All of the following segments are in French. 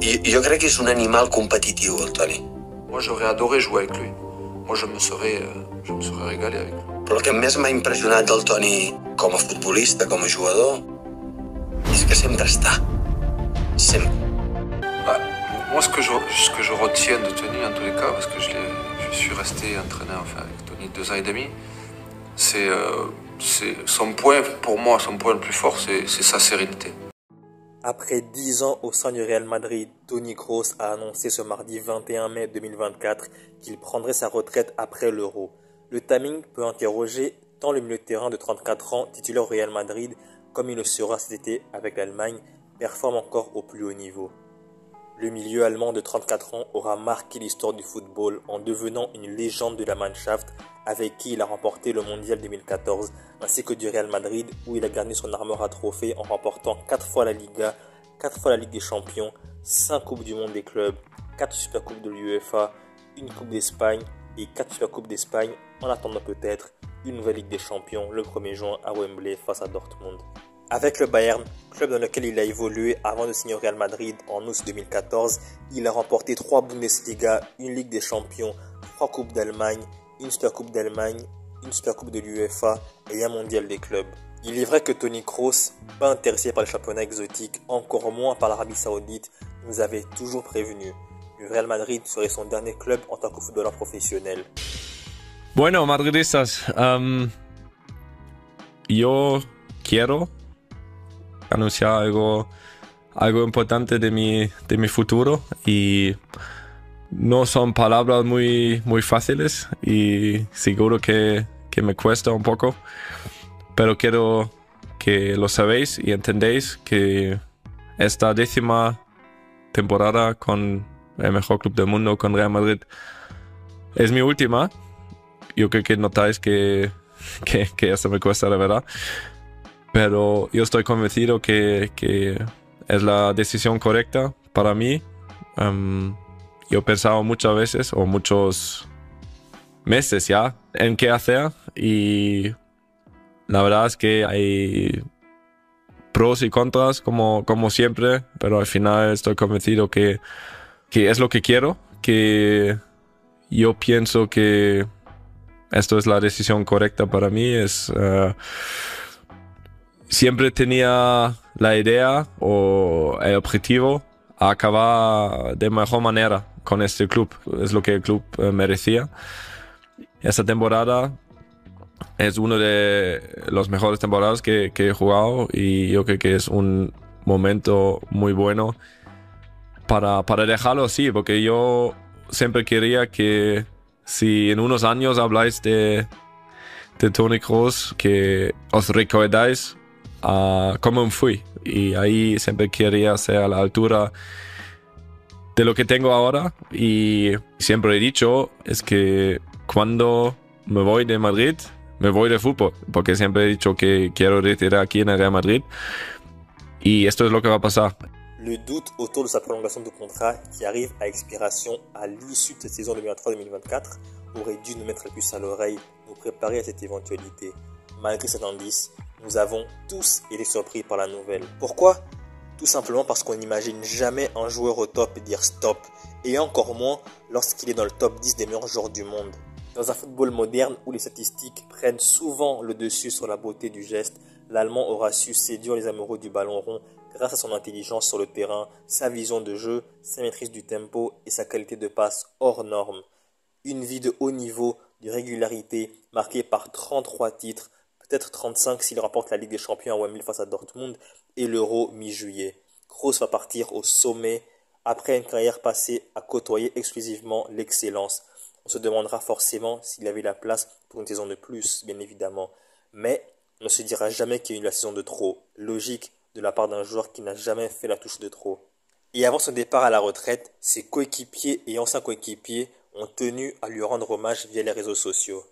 Jo crec que és un animal competitiu, el Toni. Moi, j'aurais adoré jouer avec lui. Moi, je me serais régalé avec lui. Però el que més m'ha impressionat del Toni com a futbolista, com a jugador, és que sempre està. Sempre. Bah, moi, ce que je retiens de Toni, en tous les cas, parce que je suis resté entraîneur avec Toni 2 ans et demi, c'est son point, pour moi, son point le plus fort, c'est sa sérénité. Après 10 ans au sein du Real Madrid, Toni Kroos a annoncé ce mardi 21 mai 2024 qu'il prendrait sa retraite après l'Euro. Le timing peut interroger tant le milieu de terrain de 34 ans, titulaire au Real Madrid, comme il le sera cet été avec l'Allemagne, performe encore au plus haut niveau. Le milieu allemand de 34 ans aura marqué l'histoire du football en devenant une légende de la Mannschaft avec qui il a remporté le Mondial 2014 ainsi que du Real Madrid où il a garni son armoire à trophées en remportant 4 fois la Liga, 4 fois la Ligue des Champions, 5 Coupes du Monde des clubs, 4 Supercoupes de l'UEFA, une Coupe d'Espagne et 4 Supercoupes d'Espagne en attendant peut-être une nouvelle Ligue des Champions le 1er juin à Wembley face à Dortmund. Avec le Bayern, club dans lequel il a évolué avant de signer au Real Madrid en août 2014, il a remporté 3 Bundesliga, une Ligue des Champions, 3 Coupes d'Allemagne, une Supercoupe d'Allemagne, une Supercoupe de l'UEFA et un Mondial des clubs. Il est vrai que Toni Kroos, pas intéressé par les championnats exotiques, encore moins par l'Arabie Saoudite, nous avait toujours prévenu. Le Real Madrid serait son dernier club en tant que footballeur professionnel. Bueno, madridistas, yo quiero anunciar algo importante de mi futuro y no son palabras muy fáciles y seguro que me cuesta un poco, pero quiero que lo sabéis y entendéis que esta 10ª temporada con el mejor club del mundo, con Real Madrid, es mi última. Yo creo que notáis que eso me cuesta, la verdad. Pero yo estoy convencido que es la decisión correcta para mí. Yo he pensado muchas veces o muchos meses ya en qué hacer y la verdad es que hay pros y contras como siempre, pero al final estoy convencido que es lo que quiero, que yo pienso que esto es la decisión correcta para mí. Siempre tenía la idea o el objetivo a acabar de mejor manera con este club. Es lo que el club merecía. Esta temporada es una de las mejores temporadas que he jugado y yo creo que es un momento muy bueno para dejarlo así, porque yo siempre quería que si en unos años habláis de Toni Kroos, que os recordáis cómo fui, y ahí siempre quería ser a la altura de lo que tengo ahora. Y siempre he dicho es que cuando me voy de Madrid, me voy de fútbol, porque siempre he dicho que quiero retirar aquí en el Real Madrid y esto es lo que va a pasar. Le doute autour de sa prolongation de contrat qui arrive à expiration à l'issue de cette saison 2023-2024 aurait dû nous mettre la puce à l'oreille, nous préparer à cette éventualité. Malgré cet indice, nous avons tous été surpris par la nouvelle. Pourquoi ? Tout simplement parce qu'on n'imagine jamais un joueur au top dire stop, et encore moins lorsqu'il est dans le top 10 des meilleurs joueurs du monde. Dans un football moderne où les statistiques prennent souvent le dessus sur la beauté du geste, l'Allemand aura su séduire les amoureux du ballon rond grâce à son intelligence sur le terrain, sa vision de jeu, sa maîtrise du tempo et sa qualité de passe hors norme. Une vie de haut niveau, de régularité, marquée par 33 titres, peut-être 35 s'il remporte la Ligue des Champions à Wembley face à Dortmund et l'Euro mi-juillet. Kroos va partir au sommet après une carrière passée à côtoyer exclusivement l'excellence. On se demandera forcément s'il avait la place pour une saison de plus, bien évidemment. Mais on ne se dira jamais qu'il y a eu la saison de trop. Logique de la part d'un joueur qui n'a jamais fait la touche de trop. Et avant son départ à la retraite, ses coéquipiers et anciens coéquipiers ont tenu à lui rendre hommage via les réseaux sociaux.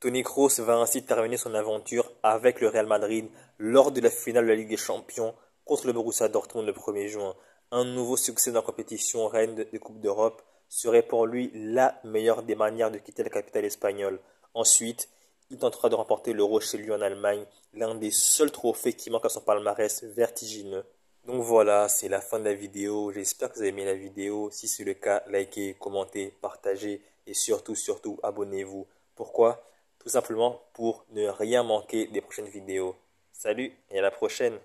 Toni Kroos va ainsi terminer son aventure avec le Real Madrid lors de la finale de la Ligue des Champions contre le Borussia Dortmund le 1er juin. Un nouveau succès dans la compétition reine de Coupe d'Europe, serait pour lui la meilleure des manières de quitter la capitale espagnole. Ensuite, il tentera de remporter l'Euro chez lui en Allemagne, l'un des seuls trophées qui manque à son palmarès vertigineux. Donc voilà, c'est la fin de la vidéo. J'espère que vous avez aimé la vidéo. Si c'est le cas, likez, commentez, partagez et surtout, abonnez-vous. Pourquoi? Tout simplement pour ne rien manquer des prochaines vidéos. Salut et à la prochaine!